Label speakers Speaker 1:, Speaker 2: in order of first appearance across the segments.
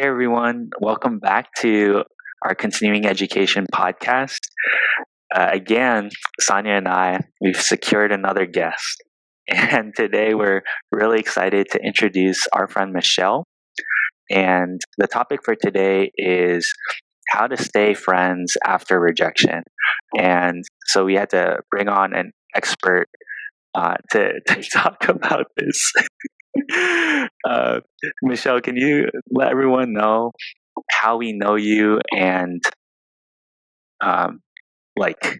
Speaker 1: Hey everyone, welcome back to our continuing education podcast. Again, Sania and we've secured another guest. And today we're really excited to introduce our friend Michelle. And the topic for today is how to stay friends after rejection. And so we had to bring on an expert to talk about this. Michelle, can you let everyone know how we know you and like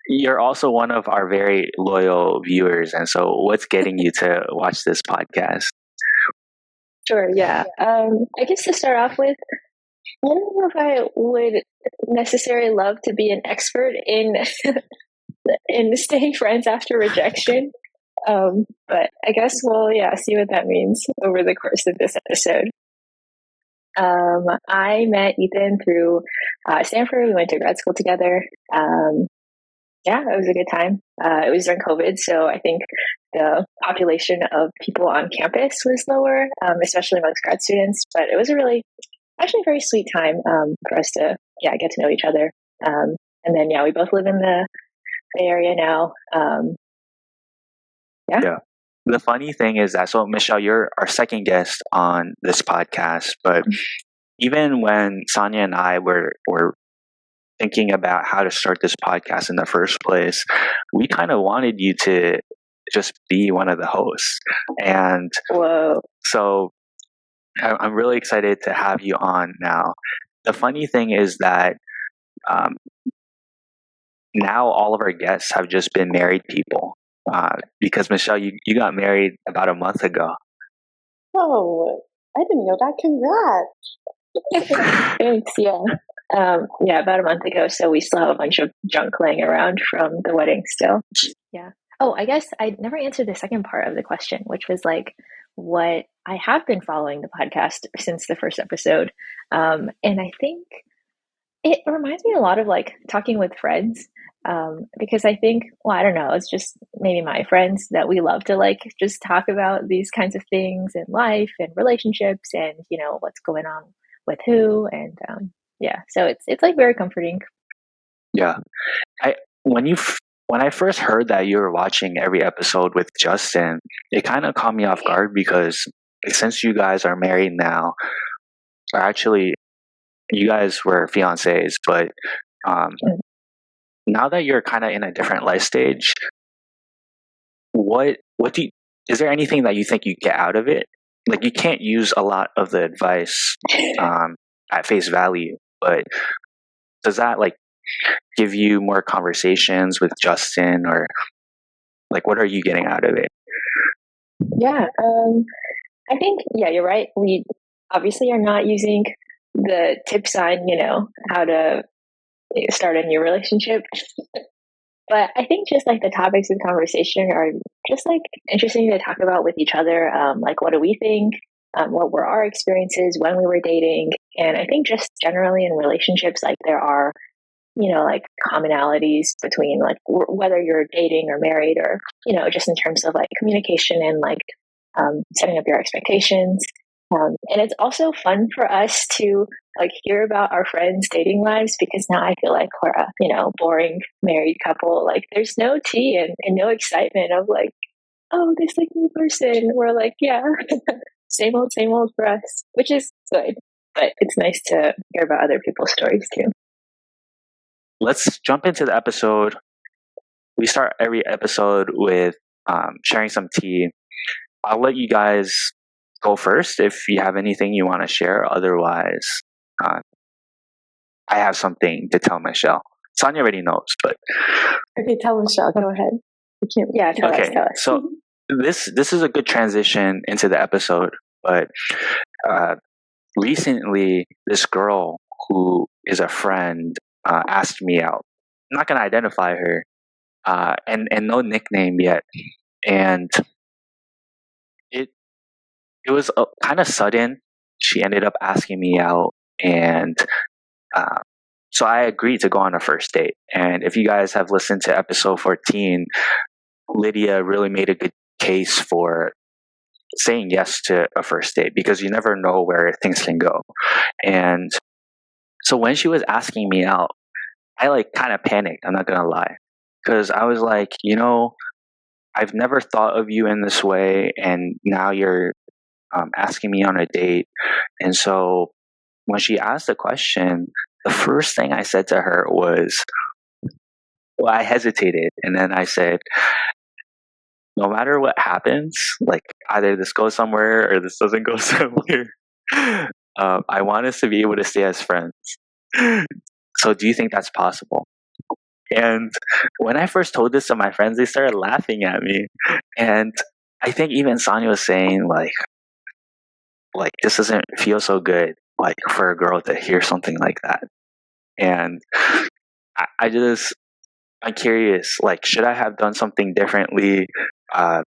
Speaker 1: you're also one of our very loyal viewers, and so what's getting you to watch this podcast?
Speaker 2: Sure, yeah. I guess to start off with, I don't know if I would necessarily love to be an expert in in staying friends after rejection. But I guess we'll see what that means over the course of this episode. I met Ethan through Stanford. We went to grad school together. It was a good time. It was during COVID, so I think the population of people on campus was lower, especially amongst grad students. But it was actually a very sweet time for us to get to know each other. And then we both live in the Bay Area now.
Speaker 1: The funny thing is that, so Michelle, you're our second guest on this podcast, but even when Sania and I were thinking about how to start this podcast in the first place, we kind of wanted you to just be one of the hosts. And so I'm really excited to have you on now. The funny thing is that now all of our guests have just been married people. Because Michelle, you got married about a month ago.
Speaker 3: Oh, I didn't know that.
Speaker 2: Congrats. Thanks. About a month ago. So we still have a bunch of junk laying around from the wedding still. Yeah. Oh, I guess I never answered the second part of the question, which was like what I have been following the podcast since the first episode. And I think it reminds me a lot of like talking with friends. Because I think, I don't know, it's just maybe my friends that we love to like just talk about these kinds of things in life and relationships and, what's going on with who. And so it's like very comforting.
Speaker 1: Yeah. When I first heard that you were watching every episode with Justin, it kind of caught me off guard because since you guys are married now, or actually you guys were fiancés, but now that you're kind of in a different life stage, is there anything that you think you get out of it? Like, you can't use a lot of the advice at face value, but does that like give you more conversations with Justin, or like what are you getting out of it?
Speaker 2: I think you're right. We obviously are not using the tips on how to start a new relationship. But I think just like the topics of conversation are just like interesting to talk about with each other. Like, what do we think? What were our experiences when we were dating? And I think just generally in relationships, like there are, like commonalities between like whether you're dating or married, or, just in terms of like communication and like setting up your expectations. And it's also fun for us to like hear about our friends' dating lives, because now I feel like we're a boring married couple. Like there's no tea and no excitement of like, oh, this like new person. We're like, same old for us, which is good. But it's nice to hear about other people's stories too.
Speaker 1: Let's jump into the episode. We start every episode with sharing some tea. I'll let you guys go first if you have anything you want to share. Otherwise, I have something to tell Michelle. Sania already knows, but
Speaker 3: okay, tell Michelle. Go ahead.
Speaker 2: Tell us.
Speaker 1: So this is a good transition into the episode. But recently, this girl who is a friend asked me out. I'm not gonna identify her, and no nickname yet, and it was kind of sudden. She ended up asking me out, and so I agreed to go on a first date. And if you guys have listened to episode 14, Lydia really made a good case for saying yes to a first date, because you never know where things can go. And so when she was asking me out, I like kind of panicked, I'm not gonna lie, because I was like, I've never thought of you in this way, and now you're asking me on a date. And so when she asked the question, the first thing I said to her was, well, I hesitated, and then I said, no matter what happens, like either this goes somewhere or this doesn't go somewhere, I want us to be able to stay as friends. So do you think that's possible? And when I first told this to my friends, they started laughing at me. And I think even Sanya was saying like this doesn't feel so good, like for a girl to hear something like that. And I'm curious, like, should I have done something differently? Uh,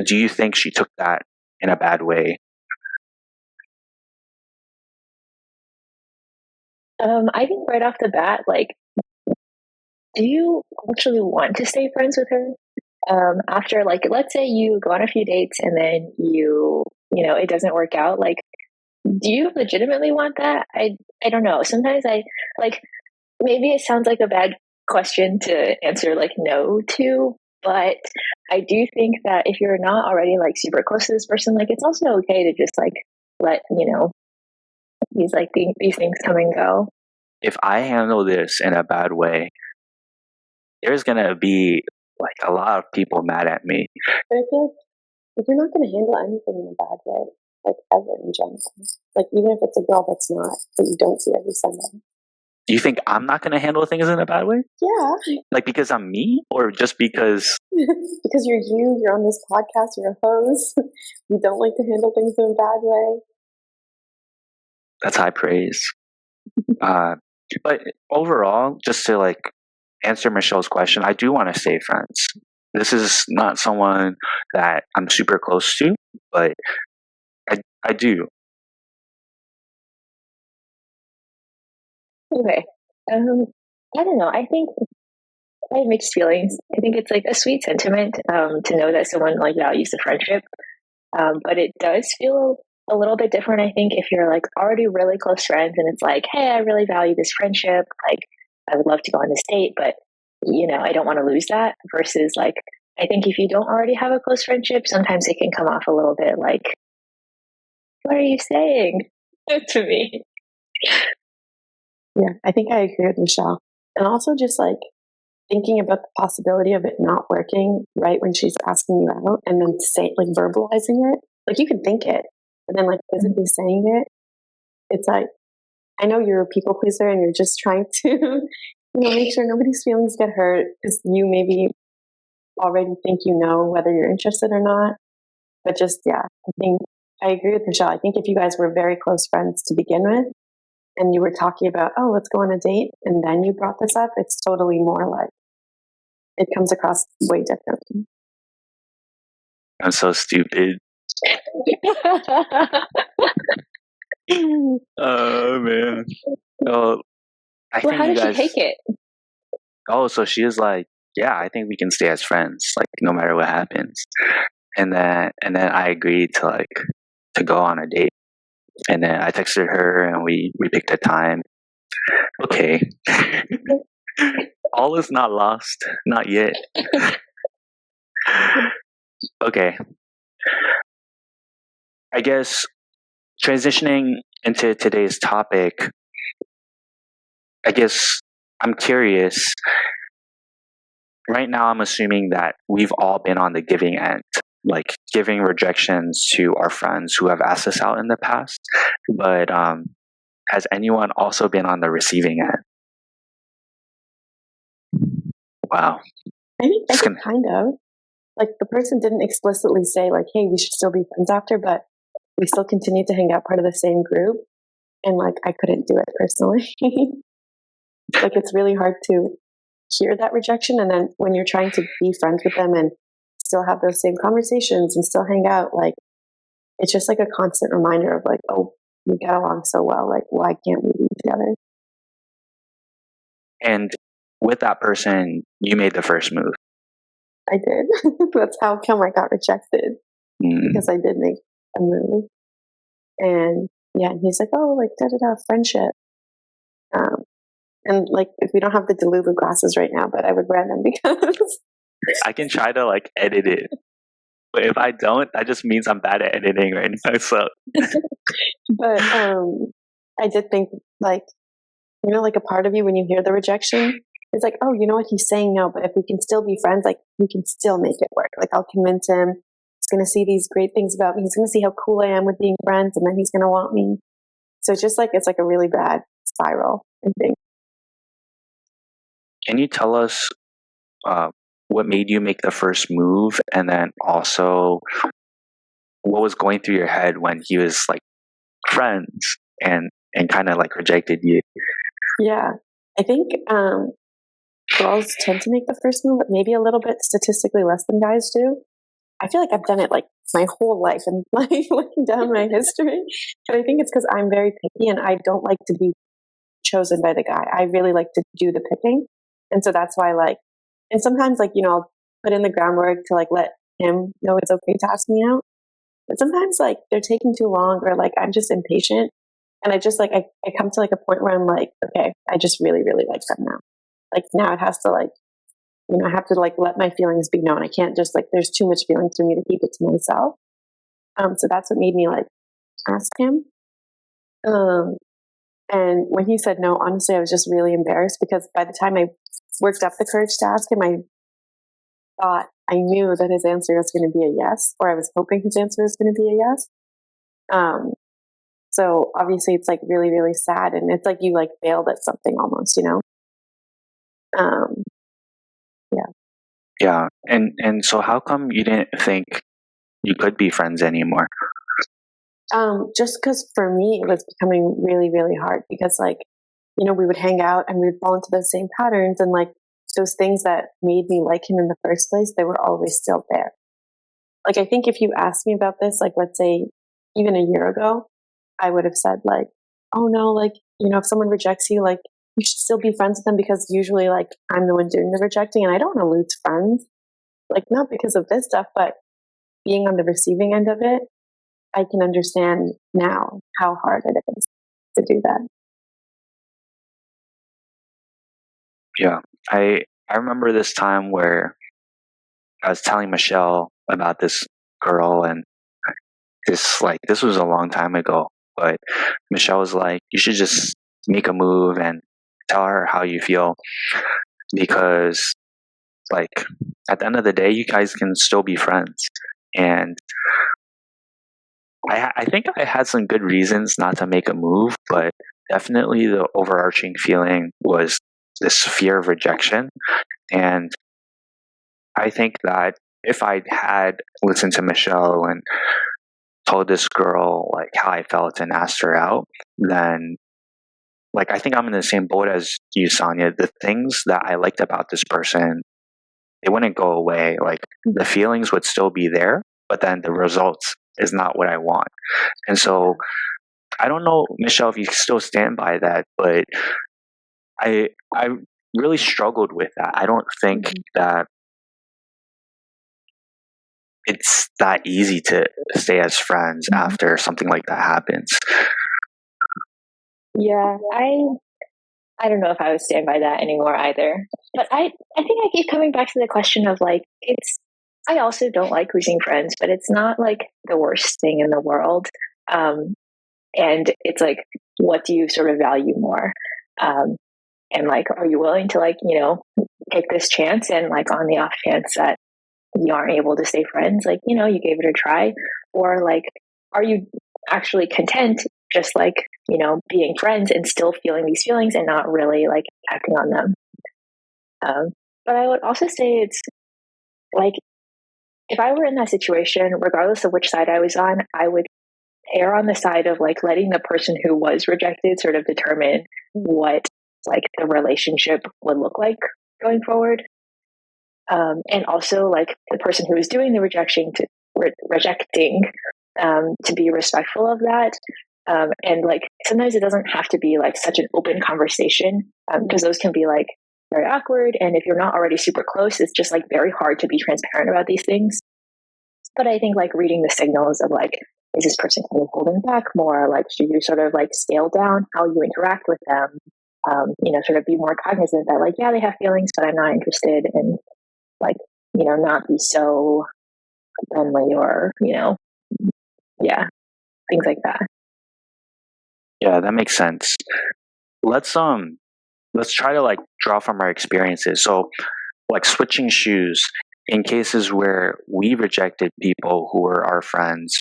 Speaker 1: do you think she took that in a bad way?
Speaker 2: I think right off the bat, like, do you actually want to stay friends with her? After, like, let's say you go on a few dates and then it doesn't work out. Like, do you legitimately want that? I don't know. Sometimes I like, maybe it sounds like a bad question to answer like no to, but I do think that if you're not already like super close to this person, like it's also okay to just like let these things come and go.
Speaker 1: If I handle this in a bad way, there's gonna be like a lot of people mad at me.
Speaker 3: But I feel like if you're not going to handle anything in a bad way, like ever in general, like even if it's a girl that's not, that you don't see every Sunday.
Speaker 1: Do you think I'm not gonna handle things in a bad way?
Speaker 3: Yeah.
Speaker 1: Like because I'm me, or just because?
Speaker 3: Because you're on this podcast, you're a host. You don't like to handle things in a bad way.
Speaker 1: That's high praise. But overall, just to like answer Michelle's question, I do want to stay friends. This is not someone that I'm super close to, but I do.
Speaker 2: Okay. I don't know. I think I have mixed feelings. I think it's like a sweet sentiment to know that someone like values the friendship. But it does feel a little bit different, I think, if you're like already really close friends and it's like, hey, I really value this friendship. Like, I would love to go on this date, but I don't want to lose that. Versus like, I think if you don't already have a close friendship, sometimes it can come off a little bit like, what are you saying to me?
Speaker 3: Yeah, I think I agree with Michelle. And also just like thinking about the possibility of it not working right when she's asking you out and then like verbalizing it. Like you can think it, but then like physically saying it, it's like, I know you're a people pleaser and you're just trying to, make sure nobody's feelings get hurt because you maybe already think whether you're interested or not. But just, yeah, I think I agree with Michelle. I think if you guys were very close friends to begin with and you were talking about, oh, let's go on a date, and then you brought this up, it's totally more like, it comes across way differently.
Speaker 1: I'm so stupid. Oh man. Oh, I
Speaker 2: Well,
Speaker 1: think
Speaker 2: how
Speaker 1: you
Speaker 2: did
Speaker 1: guys.
Speaker 2: she take it?
Speaker 1: Oh, so she is like, yeah, I think we can stay as friends, like no matter what happens. And then I agreed to go on a date. And then I texted her and we picked a time. Okay. All is not lost. Not yet. Okay. I guess transitioning into today's topic, I guess I'm curious. Right now, I'm assuming that we've all been on the giving end, like giving rejections to our friends who have asked us out in the past. But has anyone also been on the receiving end? Wow.
Speaker 3: I think kind of. Like the person didn't explicitly say like, hey, we should still be friends after, but we still continue to hang out part of the same group. And like, I couldn't do it personally. Like it's really hard to hear that rejection. And then when you're trying to be friends with them and still have those same conversations and still hang out, like it's just like a constant reminder of like, oh, we get along so well. Like, why can't we be together?
Speaker 1: And with that person, you made the first move.
Speaker 3: I did. That's how come I got rejected. because I did make a move. And yeah, and he's like, oh, like friendship. And like, if we don't have the Delulu glasses right now, but I would wear them because
Speaker 1: I can try to like edit it, but if I don't, that just means I'm bad at editing right now. So,
Speaker 3: but I did think like, you know, like a part of you when you hear the rejection, it's like, oh, you know what, he's saying no, but if we can still be friends, like we can still make it work. Like I'll convince him. He's going to see these great things about me. He's going to see how cool I am with being friends, and then he's going to want me. So it's just like, it's like a really bad spiral, I think.
Speaker 1: can you tell us what made you make the first move, and then also what was going through your head when he was like friends and kind of like rejected you?
Speaker 3: Yeah, I think girls tend to make the first move, but maybe a little bit statistically less than guys do. I feel like I've done it like my whole life and like looking down my history. But I think it's because I'm very picky and I don't like to be chosen by the guy. I really like to do the picking. And so that's why like, and sometimes like, you know, I'll put in the groundwork to like let him know it's okay to ask me out. But sometimes like they're taking too long or like I'm just impatient. And I just like, I come to like a point where I'm like, okay, I just really, really like them now. Like now it has to like, you know, I have to like let my feelings be known. I can't just like, there's too much feelings for me to keep it to myself. So that's what made me like ask him. And when he said no, honestly, I was just really embarrassed because by the time I worked up the courage to ask him, I knew that his answer was going to be a yes, or I was hoping his answer was going to be a yes. So obviously it's like really, really sad. And it's like you like failed at something almost, you know? Yeah.
Speaker 1: Yeah. And so how come you didn't think you could be friends anymore?
Speaker 3: Just because for me, it was becoming really, really hard because like, you know, we would hang out and we'd fall into those same patterns and like those things that made me like him in the first place, they were always still there. Like, I think if you asked me about this, like, let's say even a year ago, I would have said like, oh no, like, you know, if someone rejects you, like you should still be friends with them because usually like I'm the one doing the rejecting and I don't want to lose friends. Like not because of this stuff, but being on the receiving end of it, I can understand now how hard it is to do that.
Speaker 1: Yeah. I remember this time where I was telling Michelle about this girl, and this was a long time ago, but Michelle was like, you should just make a move and tell her how you feel, because like at the end of the day, you guys can still be friends. And I think I had some good reasons not to make a move, but definitely the overarching feeling was this fear of rejection. And I think that if I had listened to Michelle and told this girl like how I felt and asked her out, then like I think I'm in the same boat as you, Sania. The things that I liked about this person, they wouldn't go away. Like the feelings would still be there, but then the results is not what I want. And so I don't know, Michelle, if you still stand by that, but I really struggled with that. I don't think that it's that easy to stay as friends after something like that happens.
Speaker 2: Yeah, I don't know if I would stand by that anymore either. But I think I keep coming back to the question of like I also don't like losing friends, but it's not like the worst thing in the world. And it's like, what do you sort of value more? And like, are you willing to like, you know, take this chance and like on the off chance that you aren't able to stay friends, like, you know, you gave it a try, or like, are you actually content just like, you know, being friends and still feeling these feelings and not really like acting on them? But I would also say it's like, if I were in that situation, regardless of which side I was on, I would err on the side of like letting the person who was rejected sort of determine what like the relationship would look like going forward. And also like the person who is doing the rejecting to be respectful of that. And like sometimes it doesn't have to be like such an open conversation, because those can be like very awkward. And if you're not already super close, it's just like very hard to be transparent about these things. But I think like reading the signals of like, is this person kind of holding back more? Like, should you sort of like scale down how you interact with them? Sort of be more cognizant that like, yeah, they have feelings, but I'm not interested, and like, not be so friendly or, yeah, things like that.
Speaker 1: Yeah, that makes sense. Let's try to like draw from our experiences. So like switching shoes in cases where we rejected people who were our friends.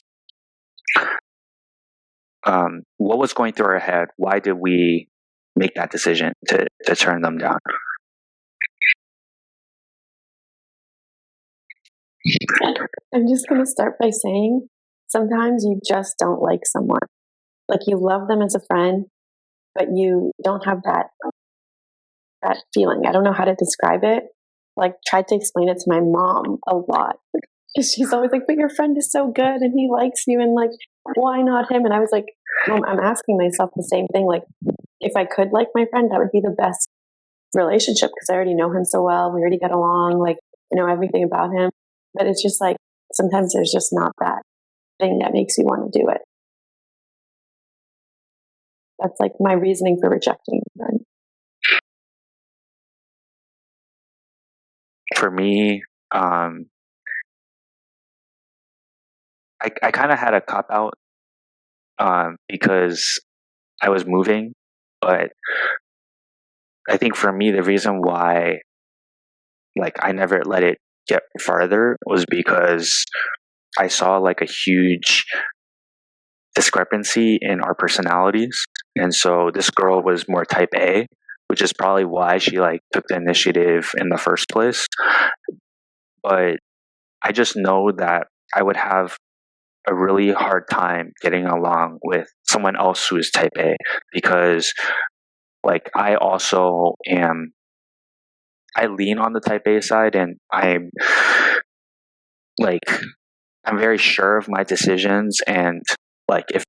Speaker 1: What was going through our head? Why did we make that decision to turn them down?
Speaker 3: I'm just going to start by saying sometimes you just don't like someone. Like you love them as a friend, but you don't have that feeling. I don't know how to describe it. Like tried to explain it to my mom a lot. She's always like, but your friend is so good and he likes you, and like, why not him? And I was like, Mom, I'm asking myself the same thing. Like, if I could like my friend, that would be the best relationship because I already know him so well. We already get along. Like, I know everything about him. But it's just like, sometimes there's just not that thing that makes you want to do it. That's like my reasoning for rejecting a friend.
Speaker 1: For me, I kind of had a cop out because I was moving, but I think for me the reason why like I never let it get farther was because I saw like a huge discrepancy in our personalities, and so this girl was more type A, which is probably why she like took the initiative in the first place. But I just know that I would have a really hard time getting along with someone else who is type A because like I also am I lean on the type A side, and I'm very sure of my decisions, and like if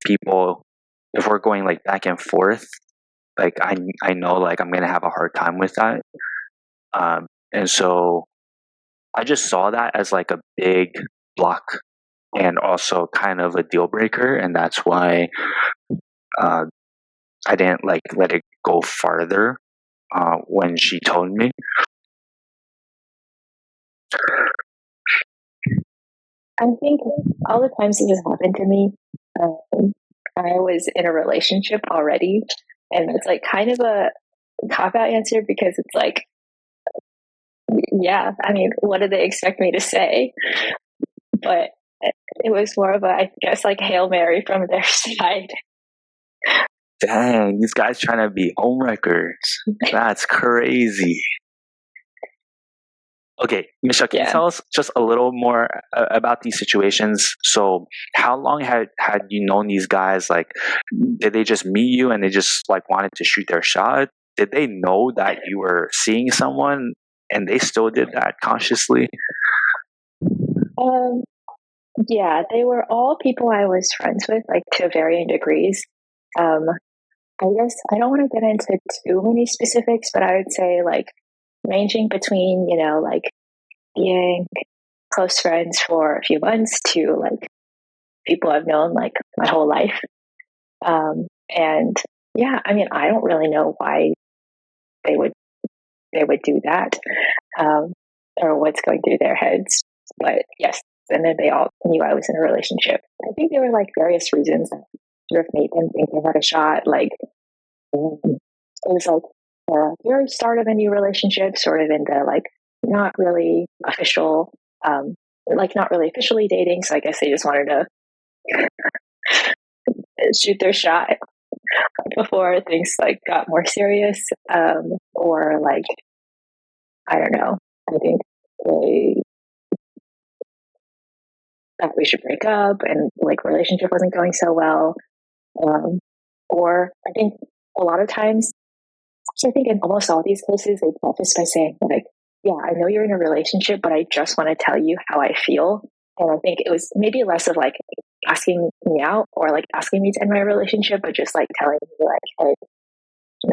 Speaker 1: we're going like back and forth, like I know like I'm gonna have a hard time with that. And so I just saw that as like a big block and also kind of a deal breaker, and that's why uh, I didn't like let it go farther when she told me.
Speaker 2: I think all the times this has happened to me, I was in a relationship already, and it's like kind of a cop out answer because it's like, yeah, I mean, what did they expect me to say? But it was more of a, I guess, like Hail Mary from their side.
Speaker 1: Dang, these guys trying to be homewreckers. That's crazy. Okay, Michelle, can you tell us just a little more about these situations? So, how long had you known these guys? Like, did they just meet you and they just like wanted to shoot their shot? Did they know that you were seeing someone and they still did that consciously?
Speaker 2: Yeah, they were all people I was friends with, like to varying degrees. I guess I don't want to get into too many specifics, but I would say like ranging between, like being close friends for a few months to like people I've known like my whole life. And yeah, I mean, I don't really know why they would do that, or what's going through their heads. But yes, and then they all knew I was in a relationship. I think there were like various reasons that sort of made them think they had a shot. Like it was like the very start of a new relationship, sort of in the like not really official, like not really officially dating. So I guess they just wanted to shoot their shot before things like got more serious, or like I don't know. I think they thought we should break up, and like relationship wasn't going so well. Or I think a lot of times, so I think in almost all these cases, they preface by saying like, "Yeah, I know you're in a relationship, but I just want to tell you how I feel." And I think it was maybe less of like asking me out or like asking me to end my relationship, but just like telling me like, "Hey,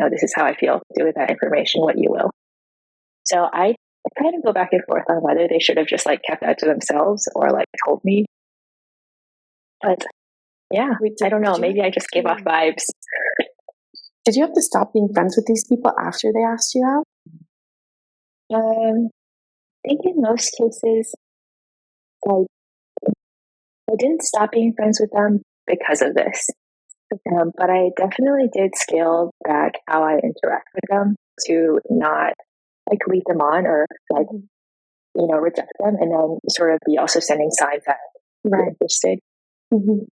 Speaker 2: this is how I feel. Do with that information what you will." So I I kind of go back and forth on whether they should have just like kept that to themselves or like told me. But yeah, I don't know. Maybe I just gave off vibes.
Speaker 3: Did you have to stop being friends with these people after they asked you out?
Speaker 2: I think in most cases, like, I didn't stop being friends with them because of this. But I definitely did scale back how I interact with them to not like lead them on or like, reject them, and then sort of be also sending signs that I'm interested. Mm-hmm.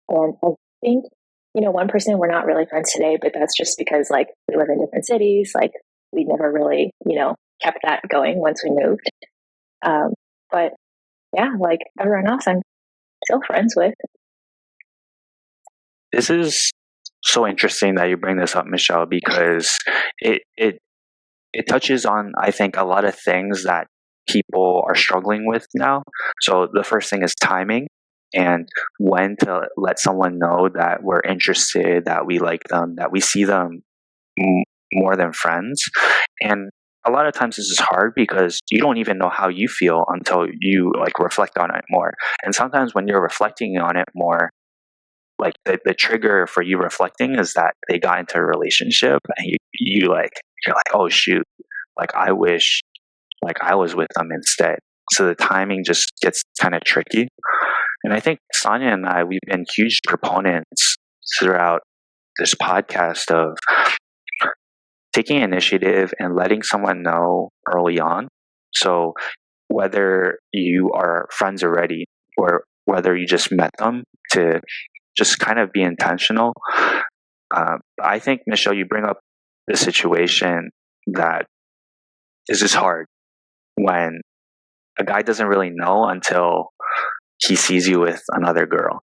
Speaker 2: And I think, 1% we're not really friends today, but that's just because like we live in different cities. Like we never really, kept that going once we moved. But yeah, like everyone else, I'm still friends with.
Speaker 1: This is so interesting that you bring this up, Michelle, because it touches on, I think, a lot of things that people are struggling with now. So the first thing is timing and when to let someone know that we're interested, that we like them, that we see them more than friends. And a lot of times this is hard because you don't even know how you feel until you like reflect on it more. And sometimes when you're reflecting on it more, like the trigger for you reflecting is that they got into a relationship and you're like, oh shoot, like I wish like I was with them instead. So the timing just gets kind of tricky. And I think Sania and I, we've been huge proponents throughout this podcast of taking initiative and letting someone know early on. So whether you are friends already or whether you just met them, to just kind of be intentional. I think, Michelle, you bring up the situation that is just hard when a guy doesn't really know until he sees you with another girl.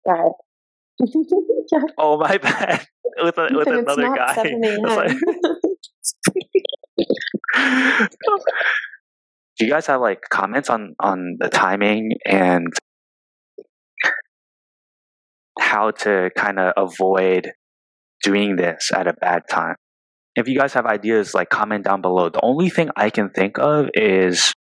Speaker 3: Right. Yeah.
Speaker 1: Oh, my bad. With another guy.
Speaker 3: 7 a.m.
Speaker 1: Do you guys have like comments on the timing and how to kind of avoid doing this at a bad time? If you guys have ideas, like comment down below. The only thing I can think of is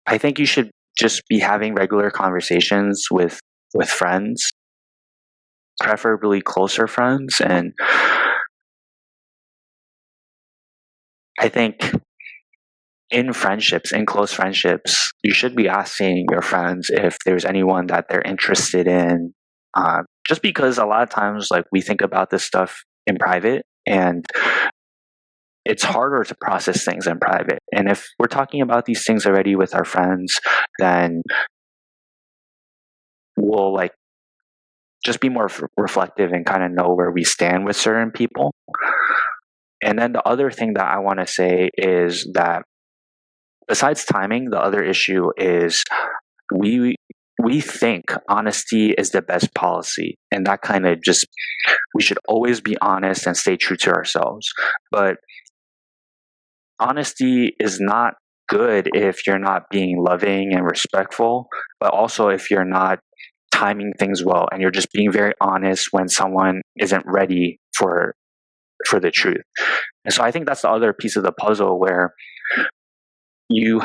Speaker 1: I think you should just be having regular conversations with friends, preferably closer friends. And I think in friendships, in close friendships, you should be asking your friends if there's anyone that they're interested in. Just because a lot of times, like, we think about this stuff in private, and it's harder to process things in private. And if we're talking about these things already with our friends, then we'll like just be more reflective and kind of know where we stand with certain people. And then the other thing that I want to say is that besides timing, the other issue is we think honesty is the best policy, and that kind of just, we should always be honest and stay true to ourselves. But honesty is not good if you're not being loving and respectful, but also if you're not timing things well and you're just being very honest when someone isn't ready for the truth. And so I think that's the other piece of the puzzle where you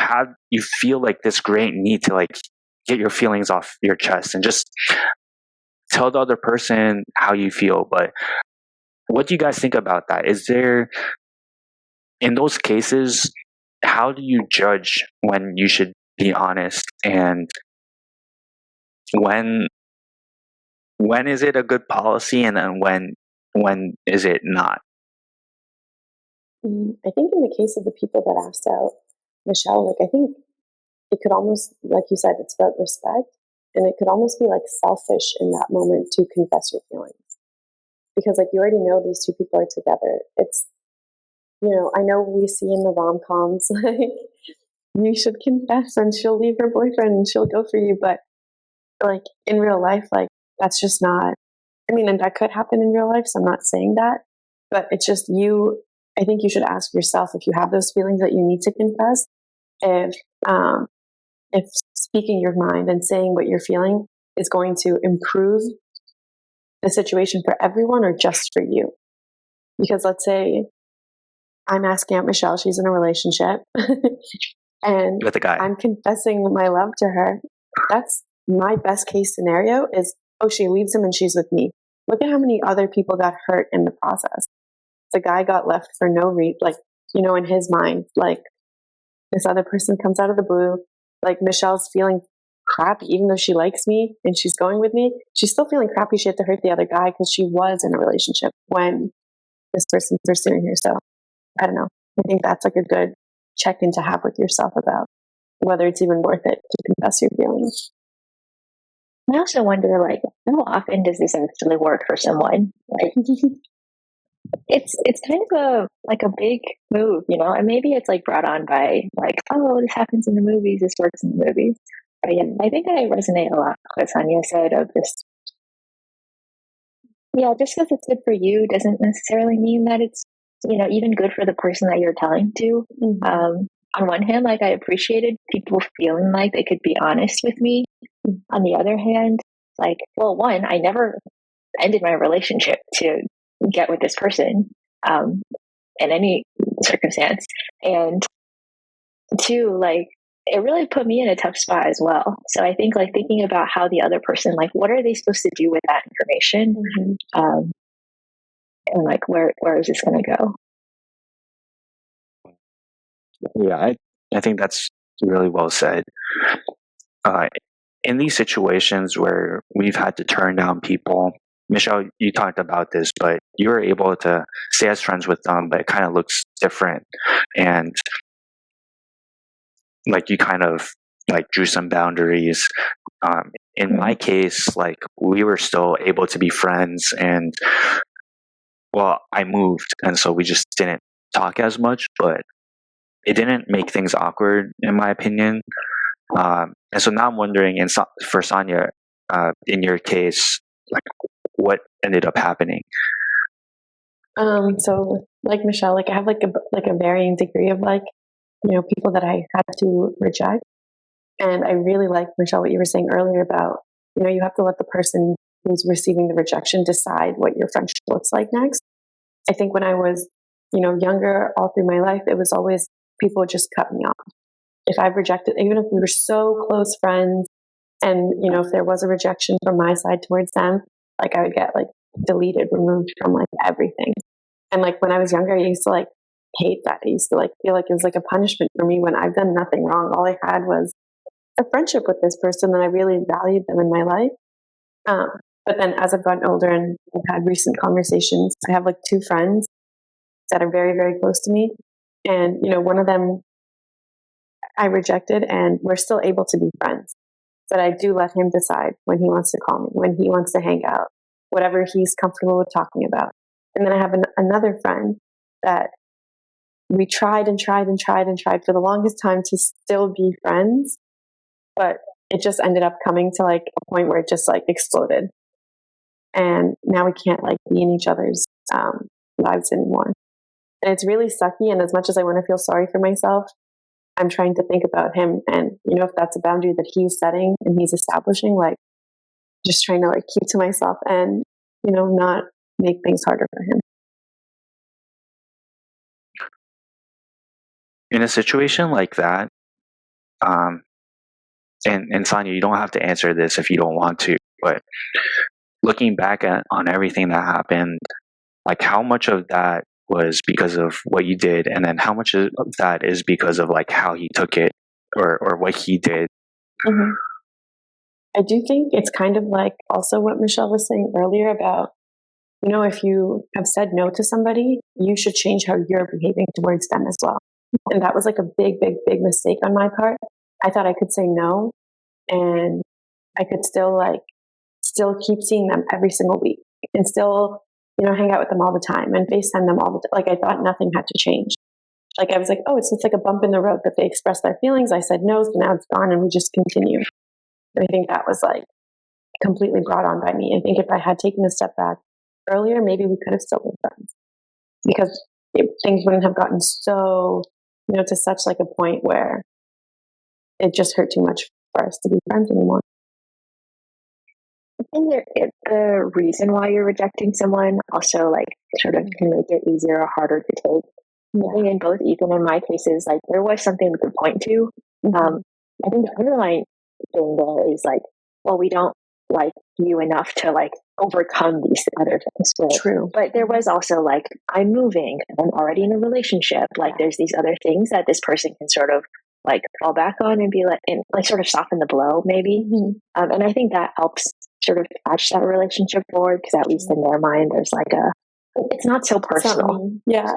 Speaker 1: feel like this great need to like get your feelings off your chest and just tell the other person how you feel. But what do you guys think about that? Is there, in those cases, how do you judge when you should be honest, and when is it a good policy, and then when is it not?
Speaker 3: I think in the case of the people that asked out Michelle, like, I think it could almost, like you said, it's about respect, and it could almost be like selfish in that moment to confess your feelings, because like you already know these two people are together. It's, I know we see in the rom-coms like you should confess and she'll leave her boyfriend and she'll go for you, but like in real life, like that's just not, I mean, and that could happen in real life, so I'm not saying that, but it's just I think you should ask yourself if you have those feelings that you need to confess, if speaking your mind and saying what you're feeling is going to improve the situation for everyone or just for you. Because let's say I'm asking out Michelle, she's in a relationship, and
Speaker 1: with a guy.
Speaker 3: I'm confessing my love to her. That's my best case scenario is, oh, she leaves him and she's with me. Look at how many other people got hurt in the process. The guy got left for no reason, like, in his mind, like, this other person comes out of the blue, like Michelle's feeling crappy, even though she likes me and she's going with me, she's still feeling crappy she had to hurt the other guy because she was in a relationship when this person's pursuing her. So I don't know. I think that's like a good check-in to have with yourself about whether it's even worth it to confess your feelings.
Speaker 2: I also wonder, like, how often does this actually work for someone? Like, it's kind of a big move, and maybe it's like brought on by like, oh, this happens in the movies, this works in the movies. But yeah, I think I resonate a lot with what Sania said of this. Yeah, just because it's good for you doesn't necessarily mean that it's even good for the person that you're telling to. On one hand, like, I appreciated people feeling like they could be honest with me. On the other hand, like, well, one, I never ended my relationship to get with this person in any circumstance, and two, like, it really put me in a tough spot as well. So I think, like, thinking about how the other person, like, what are they supposed to do with that information, and like, where is this going to go?
Speaker 1: Yeah, I think that's really well said. In these situations where we've had to turn down people, Michelle, you talked about this, but you were able to stay as friends with them, but it kind of looks different. And like, you kind of like drew some boundaries. In my case, like, we were still able to be friends, and well, I moved, and so we just didn't talk as much, but it didn't make things awkward, in my opinion. And so now I'm wondering, for Sania, in your case, like, what ended up happening?
Speaker 3: So like Michelle, like I have like a varying degree of like, people that I had to reject. And I really like, Michelle, what you were saying earlier about, you have to let the person who's receiving the rejection decide what your friendship looks like next. I think when I was, younger, all through my life, it was always people would just cut me off. If I've rejected, even if we were so close friends, and if there was a rejection from my side towards them, like I would get like deleted, removed from like everything. And like when I was younger, I used to like hate that. I used to like feel like it was like a punishment for me when I've done nothing wrong. All I had was a friendship with this person, and I really valued them in my life. But then as I've gotten older and I've had recent conversations, I have like two friends that are very, very close to me. And, one of them I rejected, and we're still able to be friends. But I do let him decide when he wants to call me, when he wants to hang out, whatever he's comfortable with talking about. And then I have another friend that we tried and tried and tried and tried for the longest time to still be friends, but it just ended up coming to like a point where it just like exploded. And now we can't like be in each other's lives anymore. And it's really sucky. And as much as I want to feel sorry for myself, I'm trying to think about him, and if that's a boundary that he's setting and he's establishing, like just trying to like keep to myself and not make things harder for him.
Speaker 1: In a situation like that, and Sania, you don't have to answer this if you don't want to, but looking back on everything that happened, like, how much of that was because of what you did, and then how much of that is because of like how he took it, or what he did?
Speaker 3: Mm-hmm. I do think it's kind of like also what Michelle was saying earlier about, if you have said no to somebody, you should change how you're behaving towards them as well. And that was like a big, big, big mistake on my part. I thought I could say no, and I could still keep seeing them every single week, and still, hang out with them all the time and FaceTime them all the time. Like I thought nothing had to change. Like I was like, oh, it's like a bump in the road that they express their feelings. I said no, so now it's gone, and we just continue. And I think that was like completely brought on by me. I think if I had taken a step back earlier, maybe we could have still been friends, because things wouldn't have gotten so, to such like a point where it just hurt too much for us to be friends anymore.
Speaker 2: I think the reason why you're rejecting someone also, like, sort of can make it easier or harder to take. I think in both Ethan and my cases, like there was something we could point to. I think the underlying thing there is like, well, we don't like you enough to like overcome these other things. Right?
Speaker 3: True.
Speaker 2: But there was also like, I'm moving, I'm already in a relationship. Like there's these other things that this person can sort of like fall back on and be like, and like sort of soften the blow maybe. And I think that helps sort of patch that relationship forward, because at least in their mind, there's like it's not so personal.
Speaker 3: Yeah.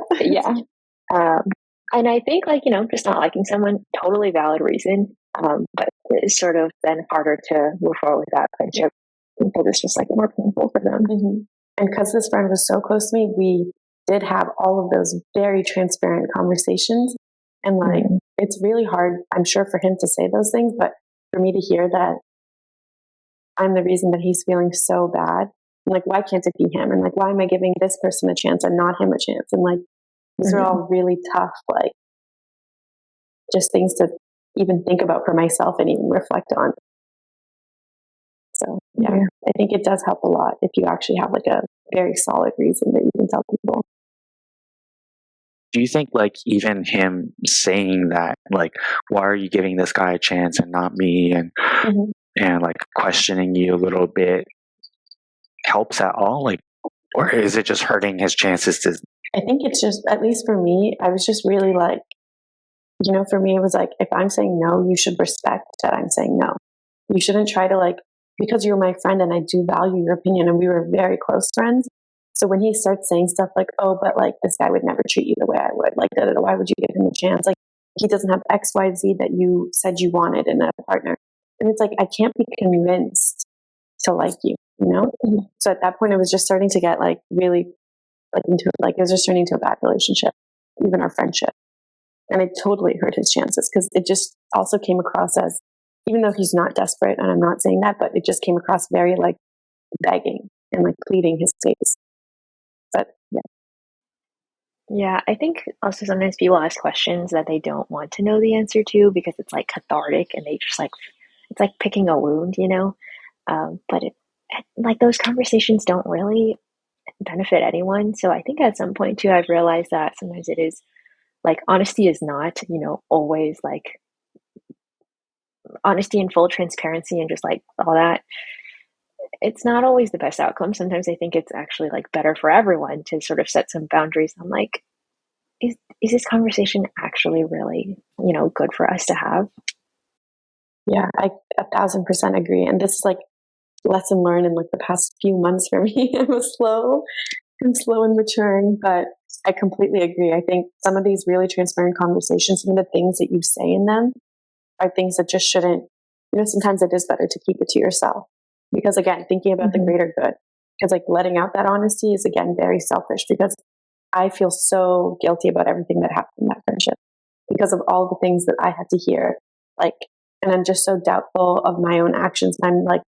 Speaker 2: And I think like, just not liking someone, totally valid reason. But it's sort of then harder to move forward with that friendship because it's just like more painful for them.
Speaker 3: And because this friend was so close to me, we did have all of those very transparent conversations. And like, it's really hard, I'm sure, for him to say those things, but for me to hear that I'm the reason that he's feeling so bad, I'm like, why can't it be him? And like, why am I giving this person a chance and not him a chance? And like, these are all really tough, like, just things to even think about for myself and even reflect on. So, yeah, I think it does help a lot if you actually have like a very solid reason that you can tell people.
Speaker 1: Do you think like even him saying that, like, why are you giving this guy a chance and not me, and like questioning you a little bit helps at all? Like, or is it just hurting his chances to?
Speaker 3: I think it's just, at least for me, I was just really like, for me, it was like, if I'm saying no, you should respect that I'm saying no. You shouldn't try to like, because you're my friend and I do value your opinion and we were very close friends. So when he starts saying stuff like, oh, but like this guy would never treat you the way I would, like, why would you give him a chance? Like he doesn't have X, Y, Z that you said you wanted in a partner. And it's like, I can't be convinced to like you, So at that point, it was just starting to get like really like into like, it was just turning into a bad relationship, even our friendship. And it totally hurt his chances because it just also came across as, even though he's not desperate, and I'm not saying that, but it just came across very like begging and like pleading his case. But
Speaker 2: yeah, I think also sometimes people ask questions that they don't want to know the answer to because it's like cathartic and they just like, it's like picking a wound, but like those conversations don't really benefit anyone. So I think at some point too, I've realized that sometimes it is like honesty is not, always like honesty and full transparency and just like all that. It's not always the best outcome. Sometimes I think it's actually like better for everyone to sort of set some boundaries. I'm like, is this conversation actually really, good for us to have?
Speaker 3: Yeah, I 1,000% agree. And this is like lesson learned in like the past few months for me. I'm slow and maturing, but I completely agree. I think some of these really transparent conversations, some of the things that you say in them are things that just shouldn't, sometimes it is better to keep it to yourself. Because again, thinking about the greater good, because like letting out that honesty is again very selfish, because I feel so guilty about everything that happened in that friendship because of all the things that I had to hear. Like, and I'm just so doubtful of my own actions. And I'm like,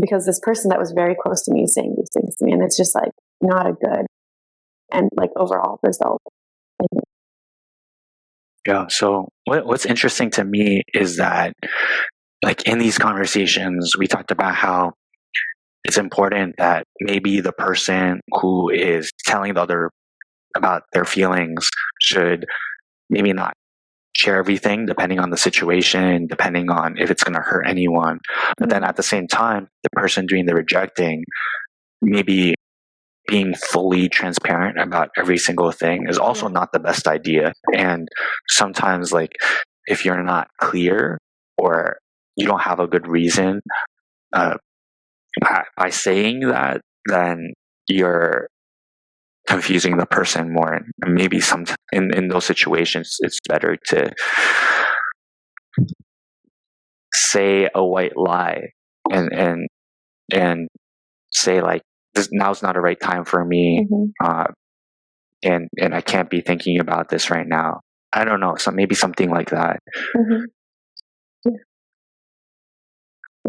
Speaker 3: because this person that was very close to me is saying these things to me, and it's just like not a good and like overall result.
Speaker 1: Yeah. So what's interesting to me is that like in these conversations, we talked about how it's important that maybe the person who is telling the other about their feelings should maybe not share everything depending on the situation, depending on if it's going to hurt anyone. But then at the same time, the person doing the rejecting, maybe being fully transparent about every single thing is also not the best idea. And sometimes like if you're not clear or you don't have a good reason by saying that, then you're confusing the person more. And maybe in those situations, it's better to say a white lie and say like, now's not a right time for me, and I can't be thinking about this right now. I don't know, so maybe something like that.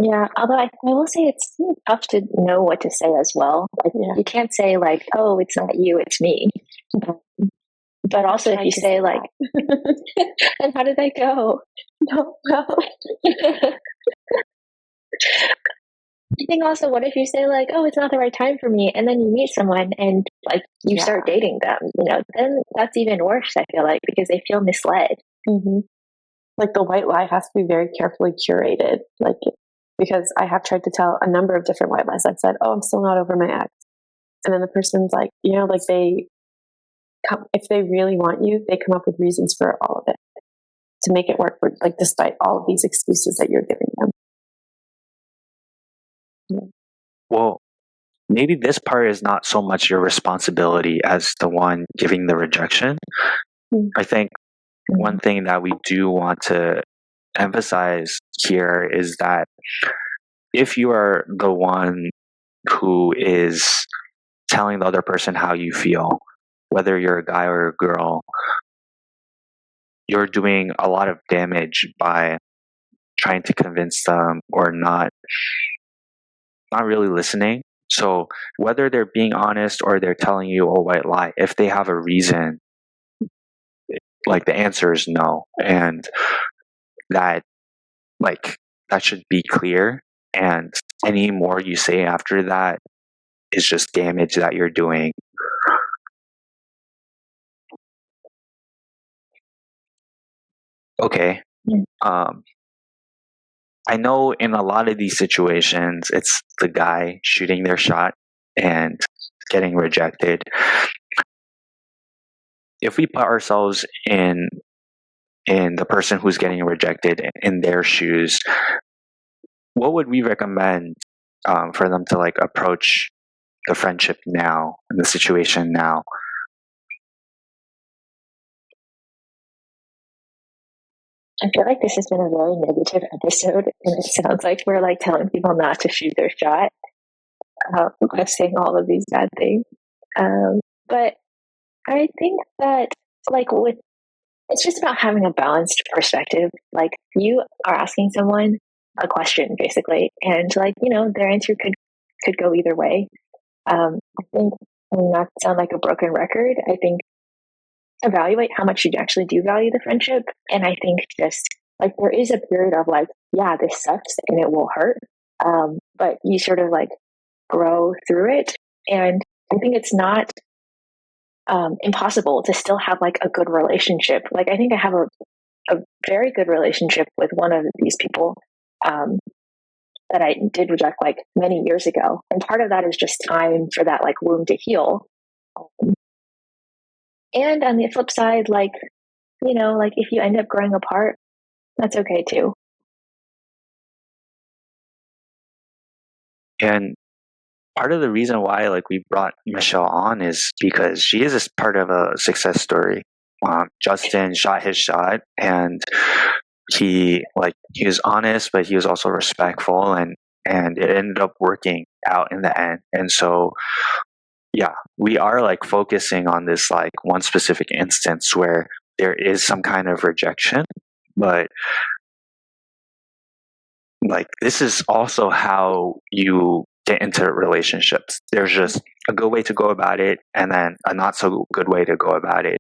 Speaker 2: Yeah, although I will say it's tough to know what to say as well. Like, you can't say like, "Oh, it's not you, it's me." But also, if you say like, "And how did that go?"
Speaker 3: No, well,
Speaker 2: I think also, what if you say like, "Oh, it's not the right time for me," and then you meet someone and like you start dating them? Then that's even worse. I feel like because they feel misled.
Speaker 3: Mm-hmm. Like the white lie has to be very carefully curated. Like because I have tried to tell a number of different white lies. I've said, "Oh, I'm still not over my ex," and then the person's like, like they come if they really want you, they come up with reasons for all of it to make it work. For, like despite all of these excuses that you're giving them.
Speaker 1: Well, maybe this part is not so much your responsibility as the one giving the rejection. I think one thing that we do want to emphasize here is that if you are the one who is telling the other person how you feel, whether you're a guy or a girl, you're doing a lot of damage by trying to convince them or not really listening. So whether they're being honest or they're telling you a white lie, if they have a reason, like the answer is no. And that that should be clear. And any more you say after that is just damage that you're doing. Okay. I know in a lot of these situations, it's the guy shooting their shot and getting rejected. If we put ourselves in the person who's getting rejected in their shoes, what would we recommend for them to approach the friendship now and the situation now?
Speaker 2: I feel like this has been a very negative episode, and it sounds like we're telling people not to shoot their shot. By saying all of these bad things, but I think that it's just about having a balanced perspective. Like you are asking someone a question basically, and their answer could go either way. I think, not to sound like a broken record, I think evaluate how much you actually do value the friendship, and I think just there is a period of yeah, this sucks and it will hurt, but you sort of grow through it, and I think it's not impossible to still have a good relationship. I think I have a very good relationship with one of these people that I did reject many years ago, and part of that is just time for that wound to heal. And on the flip side, if you end up growing apart, that's okay too.
Speaker 1: And part of the reason why we brought Michelle on is because she is part of a success story. Justin shot his shot, and he was honest, but he was also respectful, and it ended up working out in the end. And so, yeah, we are focusing on this one specific instance where there is some kind of rejection, but this is also how you get into relationships. There's just a good way to go about it, and then a not so good way to go about it.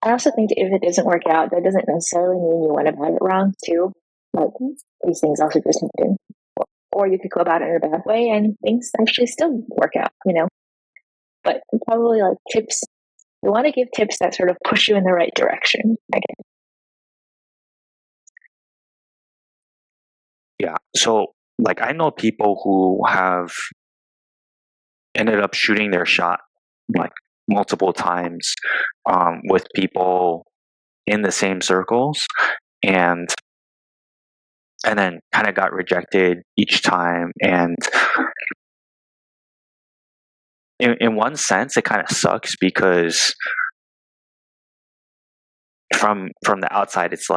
Speaker 2: I also think if it doesn't work out, that doesn't necessarily mean you went about it wrong too. These things also just happen. Or you could go about it in a bad way and things actually still work out, But probably tips, you want to give tips that sort of push you in the right direction, I guess.
Speaker 1: Yeah. So I know people who have ended up shooting their shot multiple times with people in the same circles, and then kind of got rejected each time. And in one sense, it kind of sucks because from the outside, it's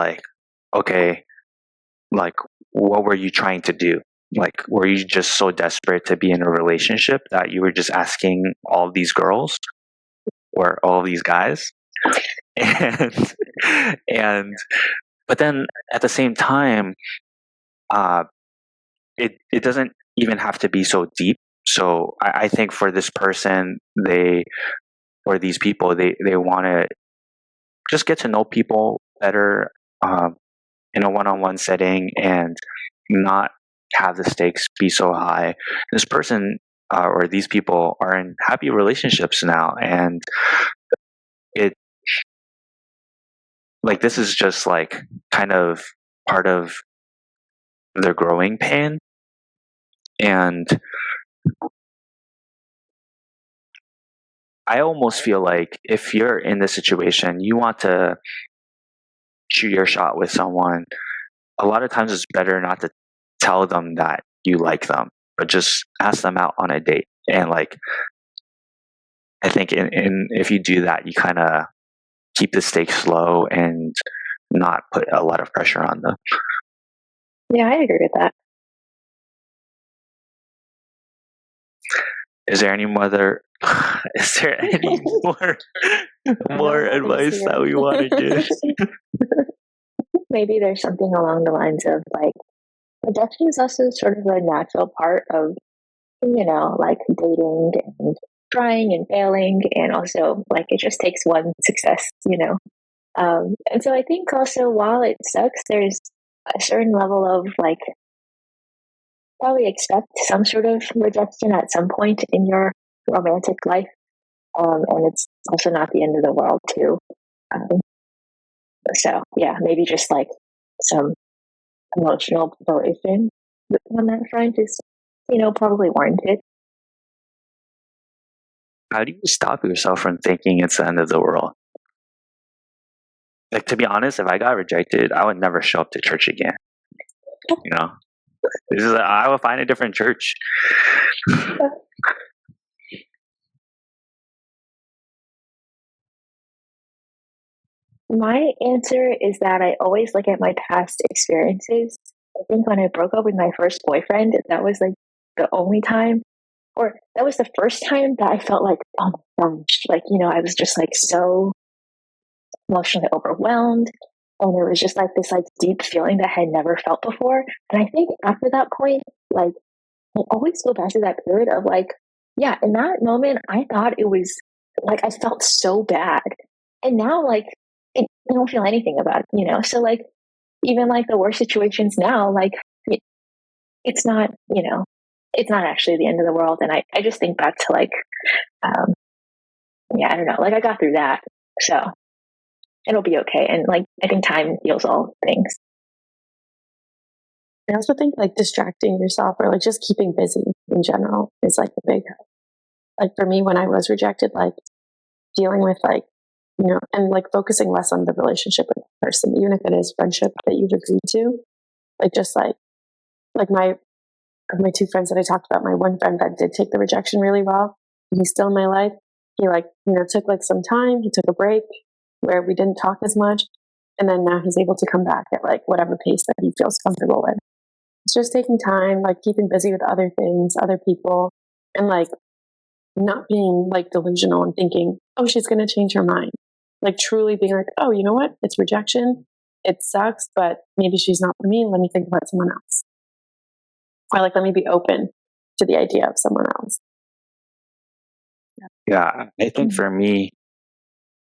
Speaker 1: okay, what were you trying to do? Were you just so desperate to be in a relationship that you were just asking all these girls or all these guys? And but then at the same time, it doesn't even have to be so deep. So I think for this person, or these people, they want to just get to know people better, in a one-on-one setting and not have the stakes be so high. This person or these people are in happy relationships now, and it like this is just like kind of part of their growing pain. And I almost feel like if you're in this situation, you want to shoot your shot with someone, a lot of times it's better not to tell them that you like them, but just ask them out on a date. And like, I think in if you do that, you kind of keep the stakes low and not put a lot of pressure on them.
Speaker 2: Yeah, I agree with that.
Speaker 1: Is there any more? Is there any more advice that we want to give?
Speaker 2: Maybe there's something along the lines of like rejection is also sort of a natural part of, like dating and trying and failing, and also like it just takes one success. And so I think also while it sucks, there's a certain level of like probably expect some sort of rejection at some point in your romantic life, and it's also not the end of the world too. So yeah, maybe just like some emotional preparation on that front is, probably warranted.
Speaker 1: How do you stop yourself from thinking it's the end of the world? Like, to be honest, if I got rejected, I would never show up to church again. I will find a different church.
Speaker 2: My answer is that I always look at my past experiences. I think when I broke up with my first boyfriend, that was like the only time, or that was the first time that I felt like, oh my gosh, like, I was just like so emotionally overwhelmed. And it was just like this like deep feeling that I had never felt before. And I think after that point, like I always go back to that period of like, yeah, in that moment, I thought it was like I felt so bad. And now, like, I don't feel anything about it. So, like, even like the worst situations now, like, it's not, it's not actually the end of the world. And I just think back to like, yeah, I don't know, like, I got through that. So it'll be okay. And like, I think time heals all things.
Speaker 3: I also think like distracting yourself or like just keeping busy in general is like a big help. Like for me, when I was rejected, like dealing with like, and like focusing less on the relationship with the person, even if it is friendship that you've agreed to, like just like my two friends that I talked about, my one friend that did take the rejection really well, he's still in my life. He like, took like some time, he took a break where we didn't talk as much. And then now he's able to come back at like whatever pace that he feels comfortable with. It's just taking time, like keeping busy with other things, other people, and like not being like delusional and thinking, oh, she's going to change her mind. Like truly being like, oh, you know what? It's rejection. It sucks, but maybe she's not for me. Let me think about someone else. Or like, let me be open to the idea of someone else.
Speaker 1: Yeah, I think for me,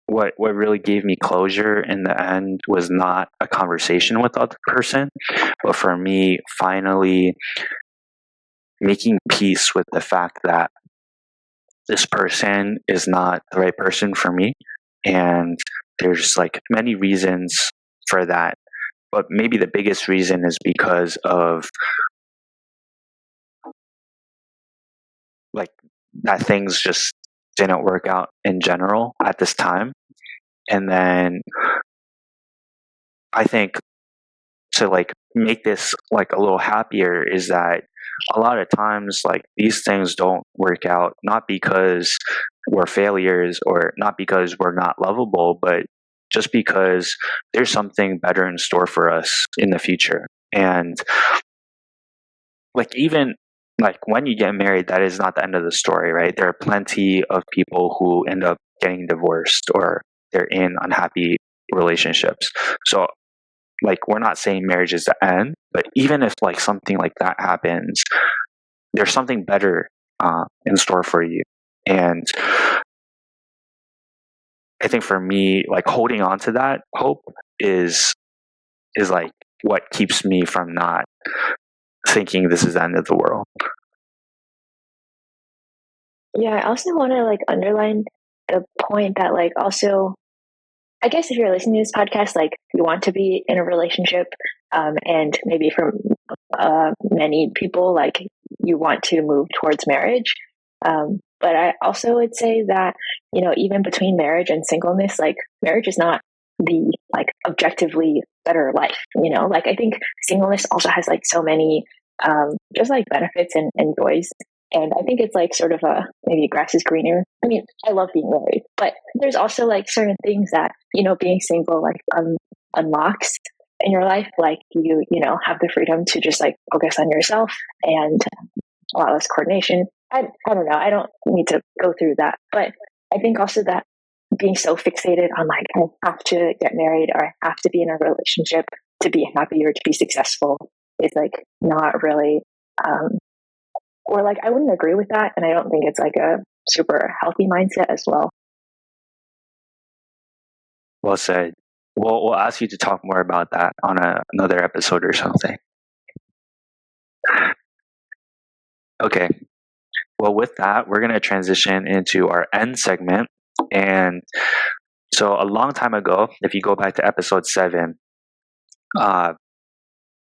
Speaker 1: what really gave me closure in the end was not a conversation with the other person, but for me finally making peace with the fact that this person is not the right person for me. And there's like many reasons for that. But maybe the biggest reason is because of like that things just didn't work out in general at this time. And then I think to like make this like a little happier is that a lot of times like these things don't work out not because we're failures or not because we're not lovable, but just because there's something better in store for us in the future. And like even like when you get married, that is not the end of the story, right? There are plenty of people who end up getting divorced or they're in unhappy relationships. So like we're not saying marriage is the end, but even if like something like that happens, there's something better in store for you. And I think for me, like holding on to that hope is like what keeps me from not thinking this is the end of the world.
Speaker 2: Yeah, I also want to like underline the point that like also, I guess if you're listening to this podcast, like you want to be in a relationship, and maybe for many people, like you want to move towards marriage. But I also would say that, you know, even between marriage and singleness, like marriage is not the like objectively better life, you know, like I think singleness also has like so many just like benefits and joys. And I think it's like sort of a maybe grass is greener. I mean, I love being married, but there's also like certain things that, you know, being single like unlocks in your life. Like you know, have the freedom to just like focus on yourself and a lot less coordination. I don't know. I don't need to go through that. But I think also that being so fixated on like, I have to get married or I have to be in a relationship to be happy or to be successful is like not really, or like I wouldn't agree with that. And I don't think it's like a super healthy mindset as well.
Speaker 1: Well said. We'll ask you to talk more about that on another episode or something. Okay. Well, with that, we're going to transition into our end segment. And so a long time ago, if you go back to episode 7,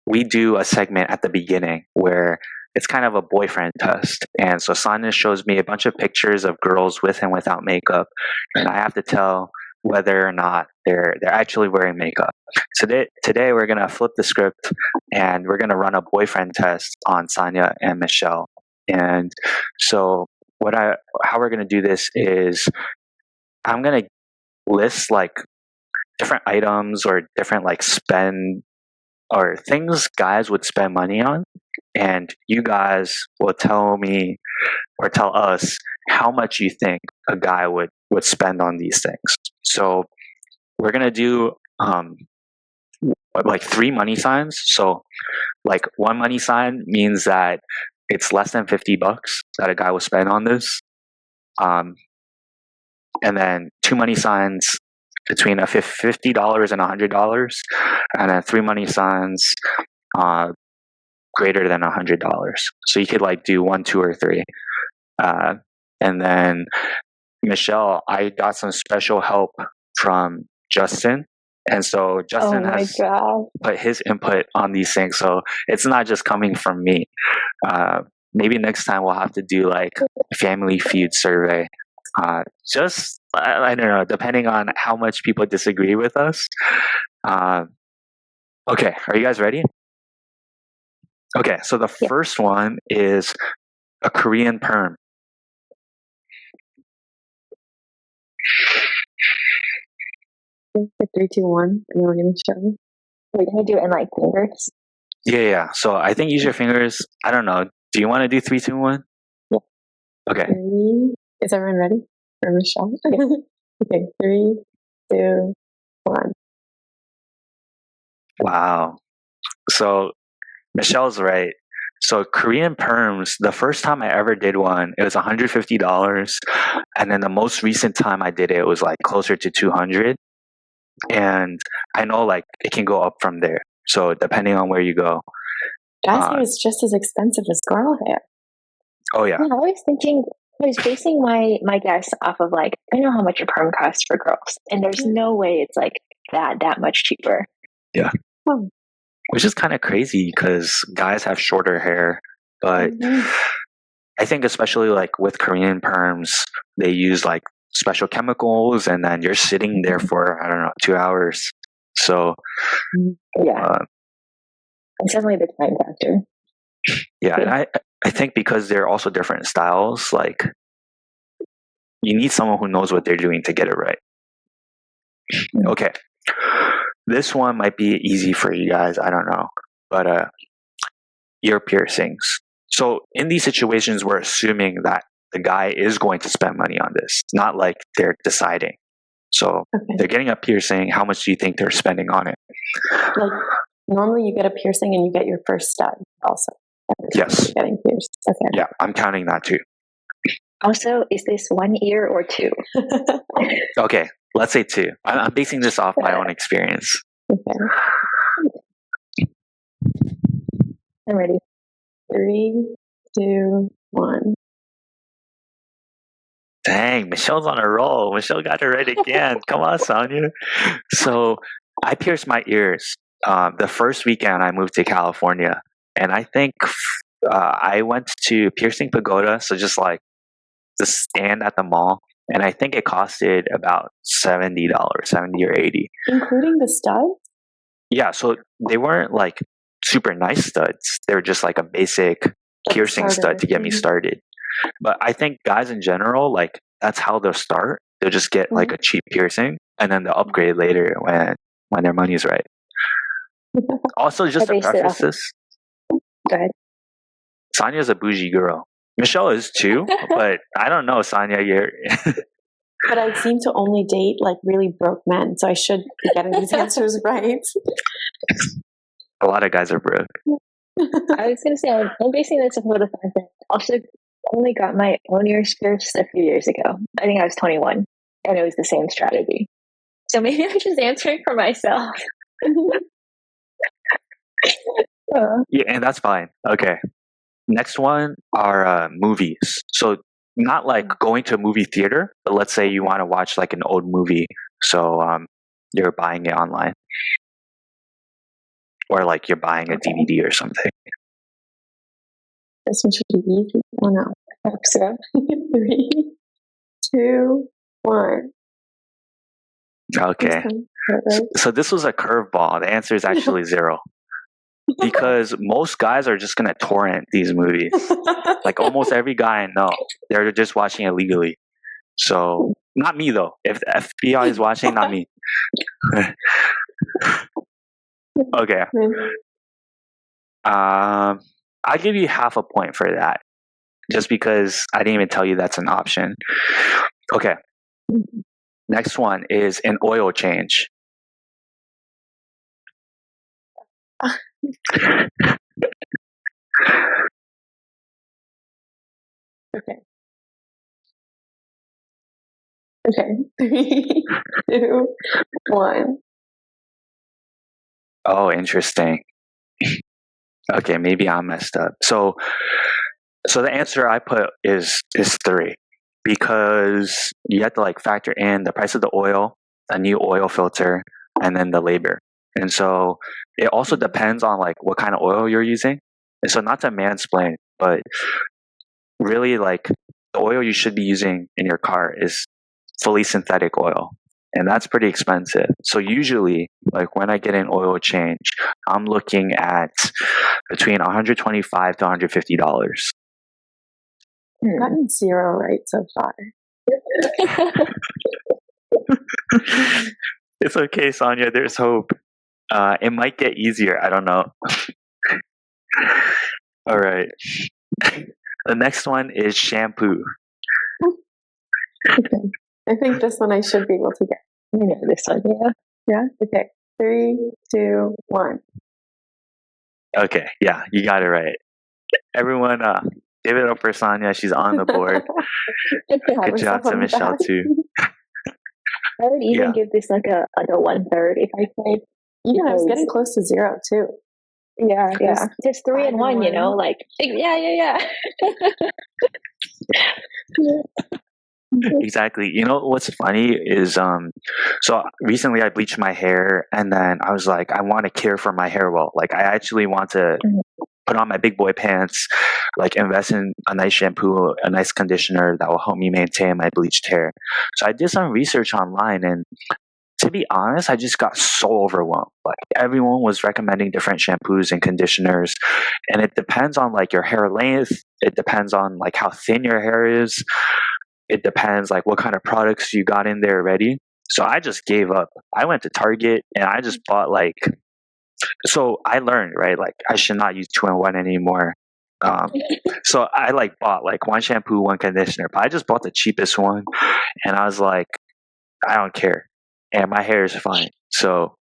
Speaker 1: we do a segment at the beginning where it's kind of a boyfriend test. And so Sania shows me a bunch of pictures of girls with and without makeup. And I have to tell whether or not they're actually wearing makeup. Today we're going to flip the script and we're going to run a boyfriend test on Sania and Michelle. And so how we're going to do this is I'm going to list like different items or different like spend or things guys would spend money on, and you guys will tell me or tell us how much you think a guy would spend on these things. So we're going to do like 3 money signs. So like 1 money sign means that it's less than $50 that a guy will spend on this. And then 2 money signs between $50 and $100, and then 3 money signs greater than $100. So you could like do 1, 2, or 3. And then Michelle, I got some special help from Justin. And so Justin has put his input on these things. So it's not just coming from me. Maybe next time we'll have to do like a Family Feud survey. Just, I don't know, depending on how much people disagree with us. Okay, are you guys ready? Okay, so the first one is a Korean perm.
Speaker 3: 3, 2, 1. And we're going to show you.
Speaker 2: We're going to do it in like fingers.
Speaker 1: Yeah. So I think use your fingers. I don't know. Do you want to do 3, 2, 1?
Speaker 3: Yeah.
Speaker 1: Okay.
Speaker 3: 3. Is everyone ready for Michelle? Okay, 3, 2, 1.
Speaker 1: Wow. So Michelle's right. So Korean perms, the first time I ever did one, it was $150. And then the most recent time I did it was like closer to $200. And I know like it can go up from there. So depending on where you go.
Speaker 3: Guys hair is just as expensive as girl hair.
Speaker 1: Oh yeah.
Speaker 2: I was basing my guess off of like, I know how much a perm costs for girls. And there's no way it's like that much cheaper.
Speaker 1: Yeah. Which is kind of crazy because guys have shorter hair, but I think especially like with Korean perms, they use like special chemicals, and then you're sitting there for, I don't know, 2 hours. So
Speaker 2: it's definitely the time factor.
Speaker 1: Yeah, and I think because they're also different styles, like you need someone who knows what they're doing to get it right. Okay. This one might be easy for you guys. I don't know. But ear piercings. So in these situations, we're assuming that the guy is going to spend money on this, not like they're deciding. So they're getting a piercing. How much do you think they're spending on it?
Speaker 3: Like normally you get a piercing and you get your first stud also.
Speaker 1: Yes.
Speaker 3: You're getting pierced. Okay.
Speaker 1: Yeah, I'm counting that too.
Speaker 2: Also, is this 1 ear or 2?
Speaker 1: Okay, let's say 2. I'm basing this off my own experience.
Speaker 3: Okay.
Speaker 2: I'm ready.
Speaker 3: 3, 2, 1.
Speaker 1: Dang, Michelle's on a roll. Michelle got it right again. Come on, Sania. So I pierced my ears the first weekend I moved to California. And I think I went to Piercing Pagoda. So just like the stand at the mall. And I think it costed about $70, 70 or 80.
Speaker 3: Including the studs?
Speaker 1: Yeah, so they weren't like super nice studs. They were just like a basic piercing stud to get me started. But I think guys in general, like that's how they'll start. They'll just get like a cheap piercing and then they'll upgrade later when their money's right. Also, just to preface this,
Speaker 2: Go ahead.
Speaker 1: Sania's a bougie girl. Michelle is too, but I don't know, Sania. You're
Speaker 3: But I seem to only date like really broke men, so I should be getting these answers right.
Speaker 1: a lot of guys are broke.
Speaker 2: I was going to say, I'm basing this off of the fact that I also only got my own ears pierced a few years ago. I think I was 21, and it was the same strategy. So maybe I'm just answering for myself.
Speaker 1: Yeah, and that's fine. Okay. Next one are movies. So not like going to a movie theater, but let's say you want to watch like an old movie. So you're buying it online. Or like you're buying a DVD or something.
Speaker 3: This one should be easy. Oh no. I hope so. 3, 2, 1.
Speaker 1: Okay. So this was a curveball. The answer is actually 0. Because most guys are just going to torrent these movies. Like almost every guy I know, they're just watching it legally. So, not me though. If the FBI is watching, not me. Okay. I'll give you half a point for that. Just because I didn't even tell you that's an option. Okay. Next one is an oil change.
Speaker 3: Okay. 3, 2, 1.
Speaker 1: Oh, interesting. Okay, maybe I'm messed up. So the answer I put is 3 because you have to like factor in the price of the oil, a new oil filter, and then the labor. And so it also depends on like what kind of oil you're using. And so not to mansplain, but really like the oil you should be using in your car is fully synthetic oil. And that's pretty expensive. So usually, like when I get an oil change, I'm looking at between $125 to $150.
Speaker 3: I've gotten 0 right so far.
Speaker 1: It's okay, Sania. There's hope. It might get easier. I don't know. All right. The next one is shampoo.
Speaker 3: Okay. I think this one I should be able to get.
Speaker 2: I know this one, yeah.
Speaker 3: Yeah? Okay. 3, 2, 1.
Speaker 1: Okay, yeah, you got it right. Everyone, give it up for Sania. She's on the board. Good job to Michelle too.
Speaker 2: I would even give this like a 1/3 if I could.
Speaker 3: Yeah, I was getting close to 0 too.
Speaker 2: Yeah. Just 3 and 1, you know, like yeah.
Speaker 1: Exactly. You know what's funny is so recently I bleached my hair and then I was like, I want to care for my hair well. Like I actually want to put on my big boy pants, like invest in a nice shampoo, a nice conditioner that will help me maintain my bleached hair. So I did some research online and to be honest, I just got so overwhelmed. Like everyone was recommending different shampoos and conditioners, and it depends on like your hair length. It depends on like how thin your hair is. It depends like what kind of products you got in there already. So I just gave up. I went to Target and I just bought like. So I learned right, like I should not use 2-in-1 anymore. So I like bought like one shampoo, one conditioner, but I just bought the cheapest one, and I was like, I don't care. And my hair is fine. So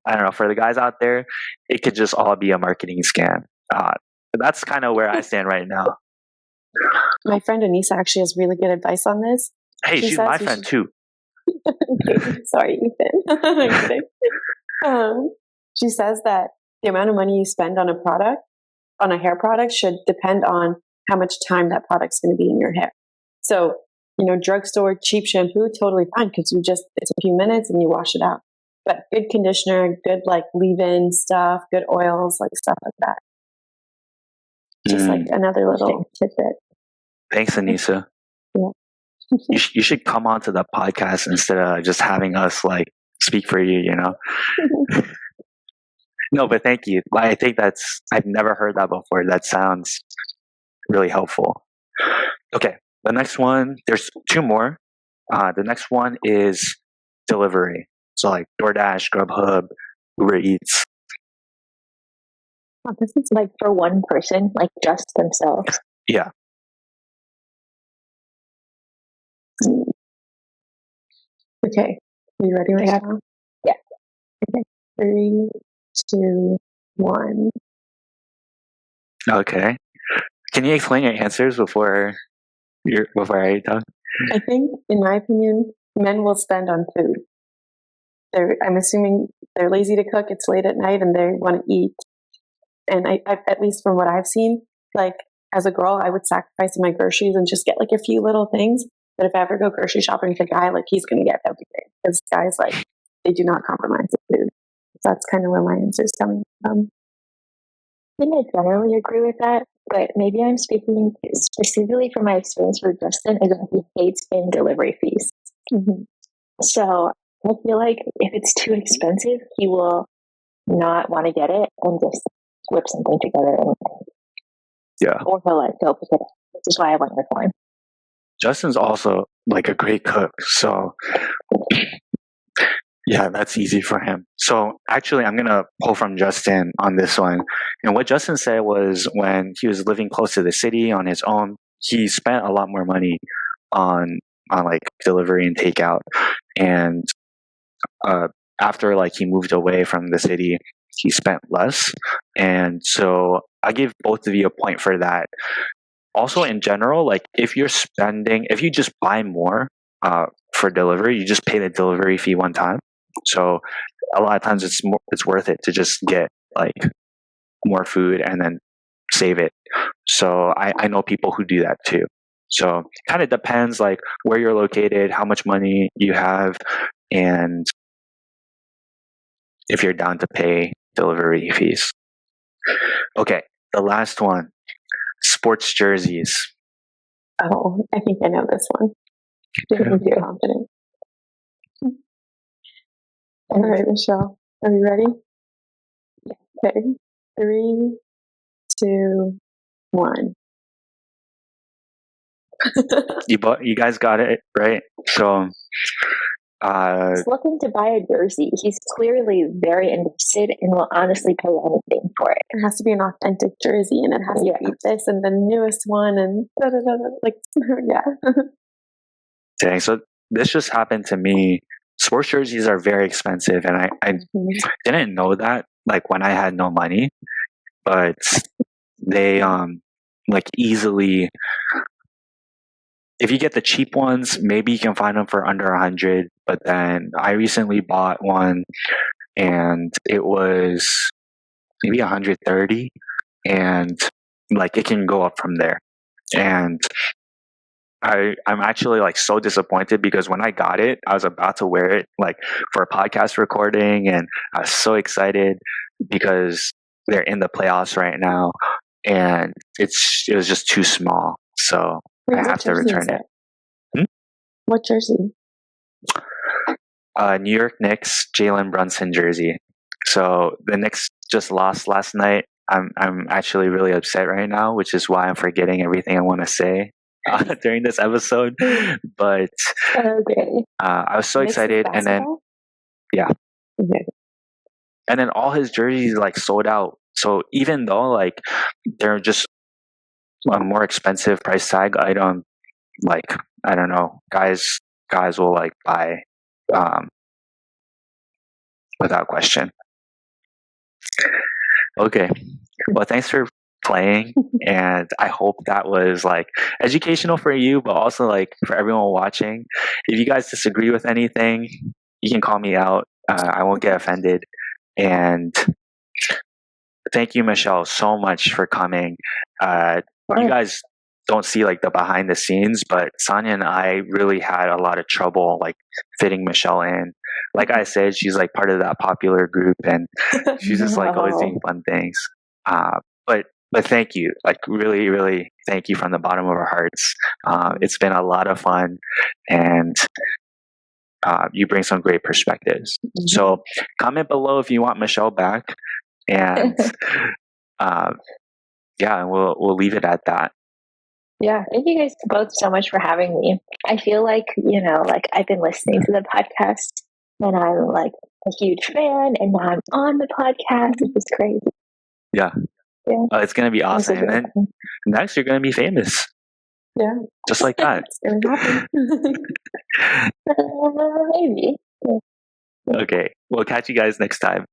Speaker 1: I don't know. For the guys out there, it could just all be a marketing scam. That's kind of where I stand right now.
Speaker 3: My friend Anissa actually has really good advice on this.
Speaker 1: Hey, she's my friend too.
Speaker 3: Okay. Sorry, Ethan. I'm kidding. She says that the amount of money you spend on a product on a hair product should depend on how much time that product's going to be in your hair. So, drugstore cheap shampoo, totally fine because it's a few minutes and you wash it out. But good conditioner, good like leave-in stuff, good oils, like stuff like that. Just like another little tidbit.
Speaker 1: Thanks, Anissa.
Speaker 3: Yeah.
Speaker 1: You should come onto the podcast instead of just having us like speak for you, No, but thank you. I think I've never heard that before. That sounds really helpful. Okay, the next one, there's two more. The next one is delivery. So like DoorDash, Grubhub, Uber Eats.
Speaker 2: Oh, this is like for one person, like just themselves.
Speaker 1: Yeah.
Speaker 3: Okay. Are you ready, Michelle?
Speaker 2: Yeah.
Speaker 3: Okay. 3, 2, 1.
Speaker 1: Okay. Can you explain your answers before I talk?
Speaker 3: I think, in my opinion, men will spend on food. I'm assuming they're lazy to cook. It's late at night and they want to eat. And I, at least from what I've seen, like as a girl, I would sacrifice my groceries and just get like a few little things. But if I ever go grocery shopping with a guy, like he's going to get everything because guys like they do not compromise with food. So that's kind of where my answer is coming from.
Speaker 2: I think I generally agree with that, but maybe I'm speaking specifically from my experience for Justin, is that he hates paying delivery fees.
Speaker 3: Mm-hmm.
Speaker 2: So I feel like if it's too expensive, he will not want to get it and just whip something together. Or he'll like go pick it up, which is why I went with one.
Speaker 1: Justin's also like a great cook, so yeah, that's easy for him. So actually, I'm going to pull from Justin on this one. And what Justin said was when he was living close to the city on his own, he spent a lot more money on like delivery and takeout. And after like he moved away from the city, he spent less. And so I give both of you a point for that. Also, in general, like if you just buy more for delivery, you just pay the delivery fee one time. So a lot of times it's worth it to just get like more food and then save it. So I know people who do that too. So kind of depends like where you're located, how much money you have, and if you're down to pay delivery fees. Okay, the last one, sports jerseys.
Speaker 3: Oh, I think I know this one. I'm confident. All right, Michelle, are you ready? Okay, 3, 2, 1.
Speaker 1: You guys got it right. So
Speaker 2: he's looking to buy a jersey. He's clearly very invested and will honestly pay anything for it.
Speaker 3: It has to be an authentic jersey, and it has to be this and the newest one, and like yeah.
Speaker 1: Dang, so this just happened to me. Sports jerseys are very expensive, and I didn't know that like when I had no money, but they like easily, if you get the cheap ones, maybe you can find them for under 100. But then I recently bought one, and it was maybe 130, and like it can go up from there. And I'm actually like so disappointed because when I got it, I was about to wear it like for a podcast recording, and I was so excited because they're in the playoffs right now, and it was just too small, so I have to return it.
Speaker 3: What jersey?
Speaker 1: New York Knicks Jalen Brunson jersey. So the Knicks just lost last night. I'm actually really upset right now, which is why I'm forgetting everything I want to say during this episode. But I was so excited, and then and then all his jerseys like sold out. So even though like they're just a more expensive price tag item, like I don't know, guys will like buy without question. Okay, well, thanks for playing, and I hope that was like educational for you, but also like for everyone watching. If you guys disagree with anything, you can call me out. I won't get offended. And thank you, Michelle, so much for coming. You guys don't see like the behind the scenes, but Sania and I really had a lot of trouble like fitting Michelle in. Like I said, she's like part of that popular group, and she's just like always doing fun things. But thank you, like really, really thank you from the bottom of our hearts. It's been a lot of fun, and you bring some great perspectives. So comment below if you want Michelle back, and yeah, we'll leave it at that.
Speaker 2: Yeah, thank you guys both so much for having me. I feel like, like I've been listening to the podcast and I'm like a huge fan, and now I'm on the podcast. It's just crazy.
Speaker 1: Yeah. It's going to be awesome. And then next, you're going to be famous.
Speaker 3: Yeah.
Speaker 1: Just like that.
Speaker 3: It's going to happen.
Speaker 2: Maybe.
Speaker 1: Okay. We'll catch you guys next time.